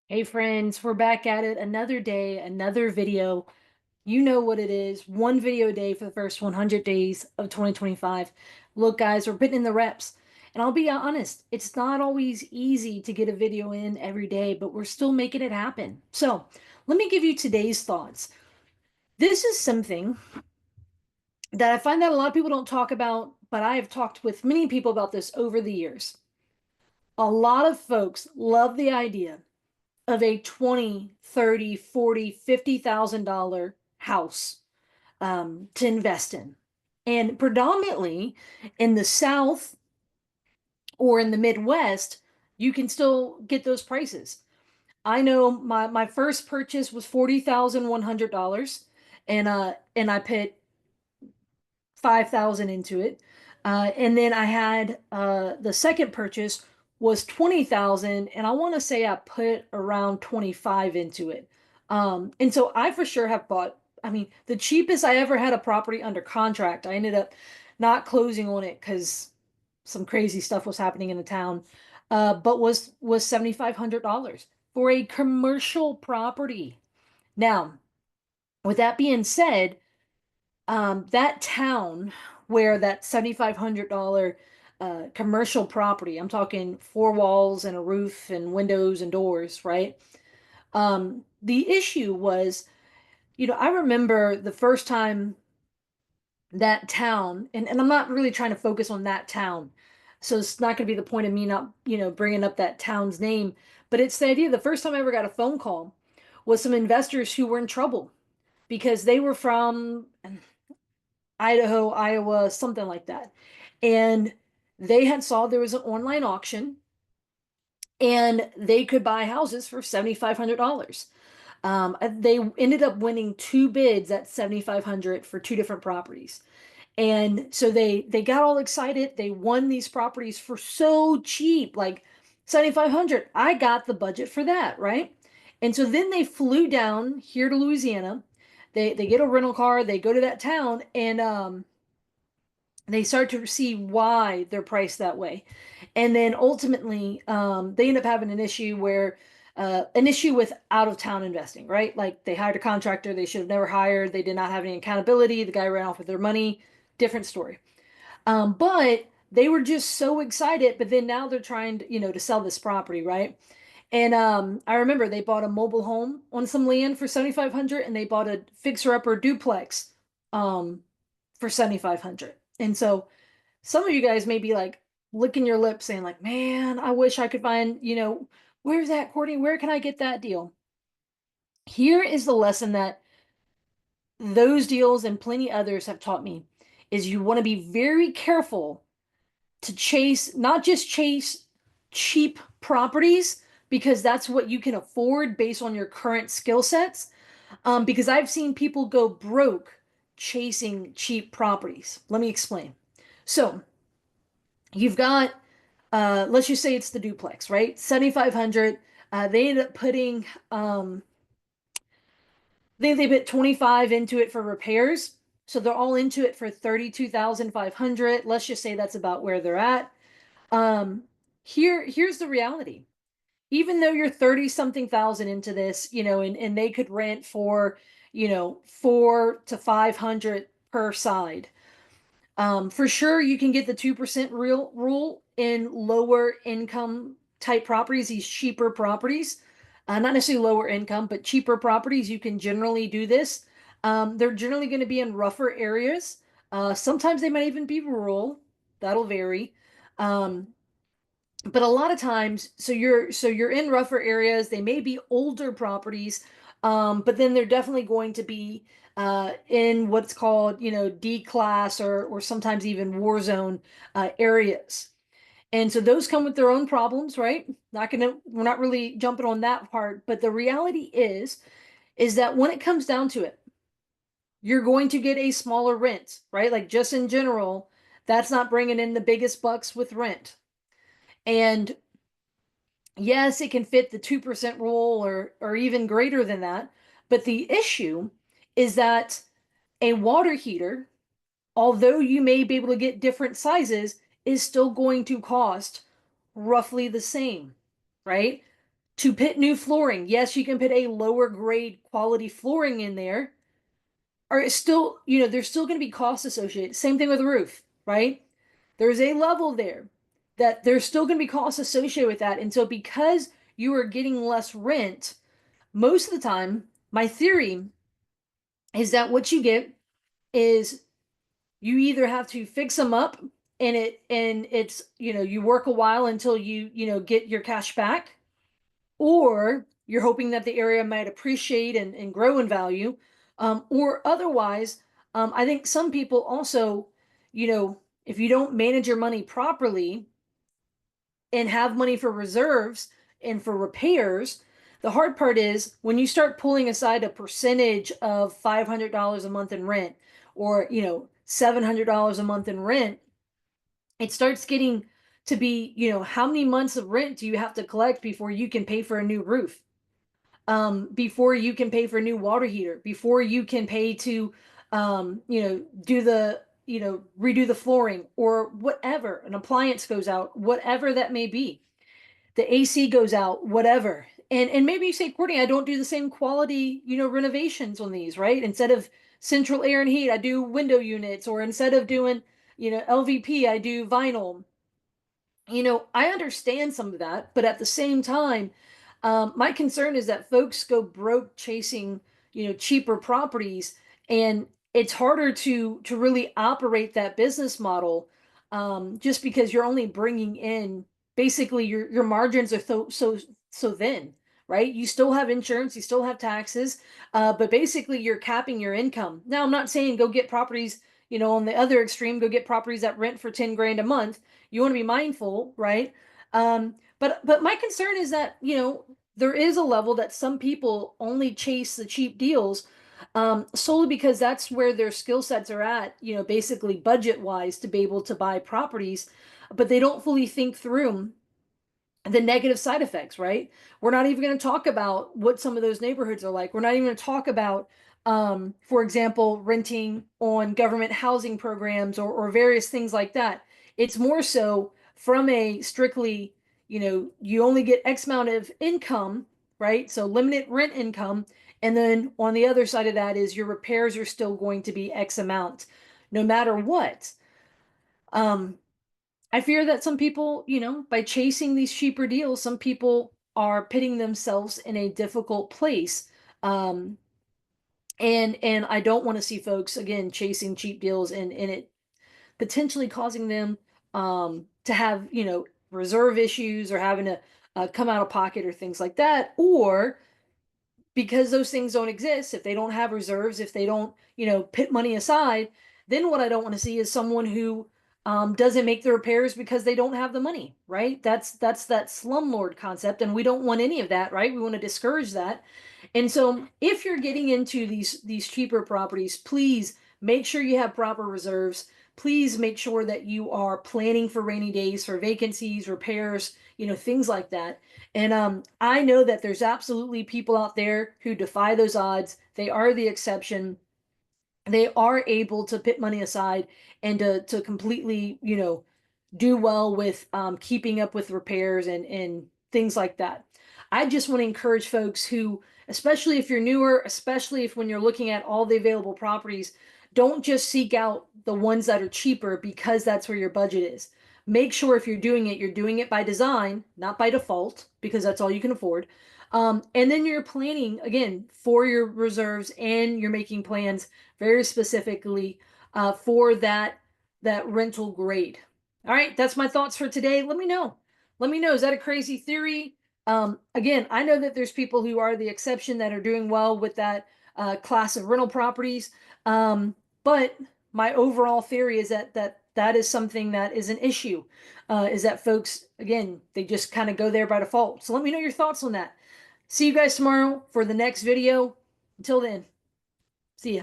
Hey friends, we're back at it. Another day, another video. You know what it is. One video a day for the first 100 days of 2025. Look, guys, we're putting in the reps. And I'll be honest, it's not always easy to get a video in every day, but we're still making it happen. So let me give you today's thoughts. This is something that I find that a lot of people don't talk about, but I have talked with many people about this over the years. A lot of folks love the idea of a 20, 30, 40, $50,000 house to invest in. And predominantly in the South or in the Midwest, you can still get those prices. I know my first purchase was $40,100 and I put 5,000 into it. And then I had the second purchase was 20,000 and I want to say I put around 25 into it. And so I for sure have bought, I mean, the cheapest I ever had a property under contract, I ended up not closing on it because some crazy stuff was happening in the town. But was $7,500 for a commercial property. Now, with that being said, that town where that $7,500 commercial property, I'm talking four walls and a roof and windows and doors, right? The issue was, I remember the first time that town, and I'm not really trying to focus on that town, so it's not going to be the point of me not, bringing up that town's name, but it's the idea the first time I ever got a phone call was some investors who were in trouble because they were from Idaho, Iowa, something like that. And they had saw there was an online auction and they could buy houses for $7,500. They ended up winning two bids at 7,500 for two different properties. And so they got all excited. They won these properties for so cheap, like 7,500. I got the budget for that, right? And so then they flew down here to Louisiana. They get a rental car, they go to that town, and they start to see why they're priced that way. And then ultimately, they end up having an issue with out of town investing, right? Like they hired a contractor they should have never hired. They did not have any accountability. The guy ran off with their money. Different story. But they were just so excited. But then now they're trying to, to sell this property, right? And I remember they bought a mobile home on some land for 7,500, and they bought a fixer-upper duplex um, for 7,500. And so some of you guys may be like licking your lips saying like, man, I wish I could find, where's that, Courtney? Where can I get that deal? Here is the lesson that those deals and plenty others have taught me is you want to be very careful to chase, not just chase cheap properties because that's what you can afford based on your current skill sets. Because I've seen people go broke chasing cheap properties. Let me explain. So you've got, let's just say it's the duplex, right? 7,500. They ended up putting, I think they put 25 into it for repairs. So they're all into it for 32,500. Let's just say that's about where they're at. Um, here's the reality. Even though you're 30 something thousand into this, and they could rent for, four to 500 per side. For sure, you can get the 2% real rule in lower income type properties, these cheaper properties. Not necessarily lower income, but cheaper properties. You can generally do this. They're generally going to be in rougher areas. Sometimes they might even be rural. That'll vary. Um, but a lot of times, so you're in rougher areas. They may be older properties, but then they're definitely going to be in what's called, D class or sometimes even war zone areas. And so those come with their own problems, right? We're not really jumping on that part, but the reality is that when it comes down to it, you're going to get a smaller rent, right? Like just in general, that's not bringing in the biggest bucks with rent. And yes, it can fit the 2% rule or even greater than that. But the issue is that a water heater, although you may be able to get different sizes, is still going to cost roughly the same, right? To put new flooring, yes, you can put a lower grade quality flooring in there, or it's still, there's still going to be costs associated. Same thing with the roof, right? There's a level there that there's still going to be costs associated with that. And so because you are getting less rent, most of the time, my theory is that what you get is you either have to fix them up and it's, you work a while until you get your cash back, or you're hoping that the area might appreciate and grow in value. Or otherwise, I think some people also, if you don't manage your money properly and have money for reserves and for repairs, the hard part is when you start pulling aside a percentage of $500 a month in rent, or, $700 a month in rent, it starts getting to be, how many months of rent do you have to collect before you can pay for a new roof? Before you can pay for a new water heater, before you can pay to, do the, redo the flooring, or whatever, an appliance goes out, whatever that may be, the AC goes out, whatever. And maybe you say, Courtney, I don't do the same quality, renovations on these, right? Instead of central air and heat, I do window units, or instead of doing, LVP, I do vinyl. I understand some of that, but at the same time, my concern is that folks go broke chasing, cheaper properties, and it's harder to really operate that business model, just because you're only bringing in, basically your margins are so thin, right? You still have insurance, you still have taxes, but basically you're capping your income. Now, I'm not saying go get properties, on the other extreme, go get properties that rent for 10 grand a month. You want to be mindful, right? But my concern is that, there is a level that some people only chase the cheap deals, solely because that's where their skill sets are at, basically budget wise, to be able to buy properties, but they don't fully think through the negative side effects, right? We're not even going to talk about what some of those neighborhoods are like. We're not even going to talk about, for example, renting on government housing programs, or various things like that. It's more so from a strictly, you only get X amount of income, right? So limited rent income. And then on the other side of that is your repairs are still going to be X amount, no matter what. Um, I fear that some people, by chasing these cheaper deals, some people are pitting themselves in a difficult place. Um, and I don't want to see folks again chasing cheap deals, and it potentially causing them, to have, reserve issues, or having to, come out of pocket, or things like that, or because those things don't exist, if they don't have reserves, if they don't, put money aside, then what I don't want to see is someone who, doesn't make the repairs because they don't have the money, right? That's that slumlord concept, and we don't want any of that, right? We want to discourage that. And so if you're getting into these cheaper properties, please make sure you have proper reserves. Please make sure that you are planning for rainy days, for vacancies, repairs, things like that. And I know that there's absolutely people out there who defy those odds. They are the exception. They are able to put money aside and to completely, do well with, keeping up with repairs and things like that. I just want to encourage folks who, especially if you're newer, especially if when you're looking at all the available properties, don't just seek out the ones that are cheaper because that's where your budget is. Make sure if you're doing it by design, not by default, because that's all you can afford. And then you're planning again for your reserves, and you're making plans very specifically, for that rental grade. All right, that's my thoughts for today. Let me know. Let me know. Is that a crazy theory? Again, I know that there's people who are the exception that are doing well with that, class of rental properties. But my overall theory is that is something that is an issue. Is that folks, again, they just kind of go there by default. So let me know your thoughts on that. See you guys tomorrow for the next video. Until then, see ya.